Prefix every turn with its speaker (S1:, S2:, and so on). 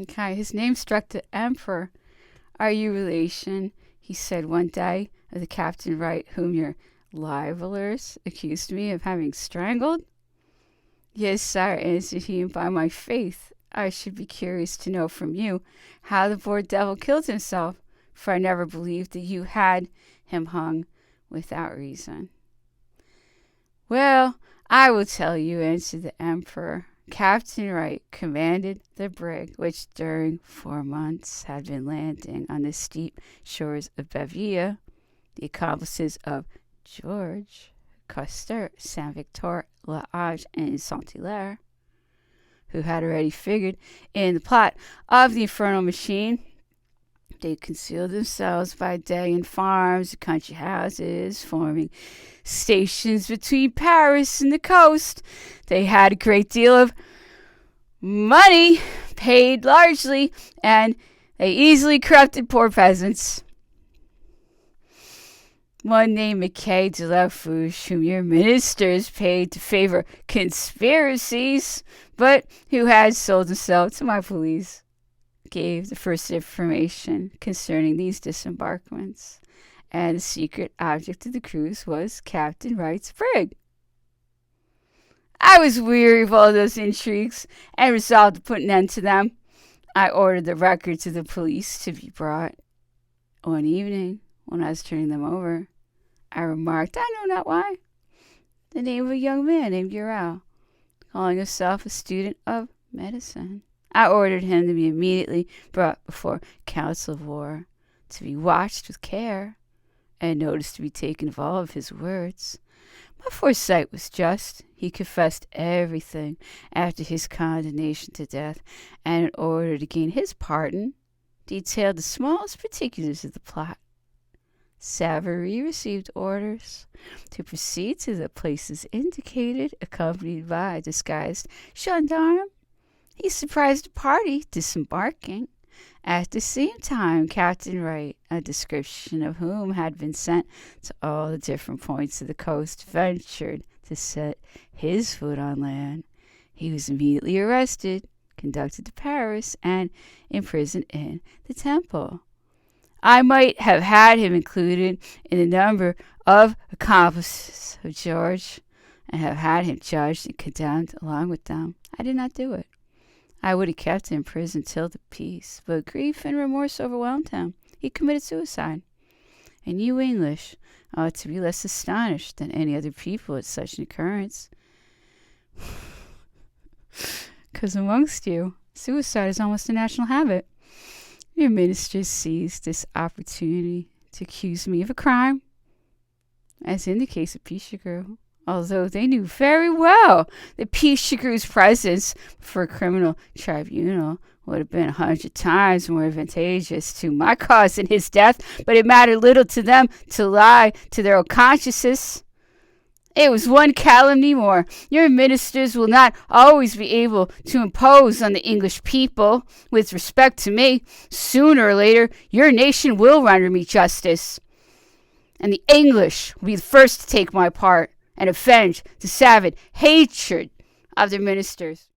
S1: Okay, his name struck the emperor. Are you relation, he said one day, of the Captain Wright whom your libellers accused me of having strangled? Yes, sire, answered he, and by my faith, I should be curious to know from you how the poor devil killed himself, for I never believed that you had him hung without reason. Well, I will tell you, answered the emperor. Captain Wright commanded the brig, which during 4 months had been landing on the steep shores of Bavia. The accomplices of George, Custer, Saint Victor, La Hage, and Saint-Hilaire, who had already figured in the plot of the infernal machine. They concealed themselves by day in farms and country houses, forming stations between Paris and the coast. They had a great deal of money, paid largely, and they easily corrupted poor peasants. One named Mackay de la Fouche, whom your ministers paid to favor conspiracies, but who had sold himself to my police, gave the first information concerning these disembarkments, and the secret object of the cruise was Captain Wright's brig. I was weary of all those intrigues and resolved to put an end to them. I ordered the records of the police to be brought. One evening, when I was turning them over, I remarked, I know not why, the name of a young man named Urel, calling himself a student of medicine. I ordered him to be immediately brought before council of war, to be watched with care, and notice to be taken of all of his words. My foresight was just. He confessed everything after his condemnation to death, and in order to gain his pardon, detailed the smallest particulars of the plot. Savary received orders to proceed to the places indicated, accompanied by a disguised gendarme. He surprised the party disembarking. At the same time, Captain Wright, a description of whom had been sent to all the different points of the coast, ventured to set his foot on land. He was immediately arrested, conducted to Paris, and imprisoned in the Temple. I might have had him included in the number of accomplices of George, and have had him judged and condemned along with them. I did not do it. I would have kept him in prison till the peace, but grief and remorse overwhelmed him. He committed suicide. And you English ought to be less astonished than any other people at such an occurrence. Because amongst you, suicide is almost a national habit. Your ministers seized this opportunity to accuse me of a crime, as in the case of Pichegru, although they knew very well that Pichegru's presence for a criminal tribunal would have been 100 times more advantageous to my cause than his death, but it mattered little to them to lie to their own consciences. It was one calumny more. Your ministers will not always be able to impose on the English people with respect to me. Sooner or later, your nation will render me justice, and the English will be the first to take my part and avenge the savage hatred of their ministers.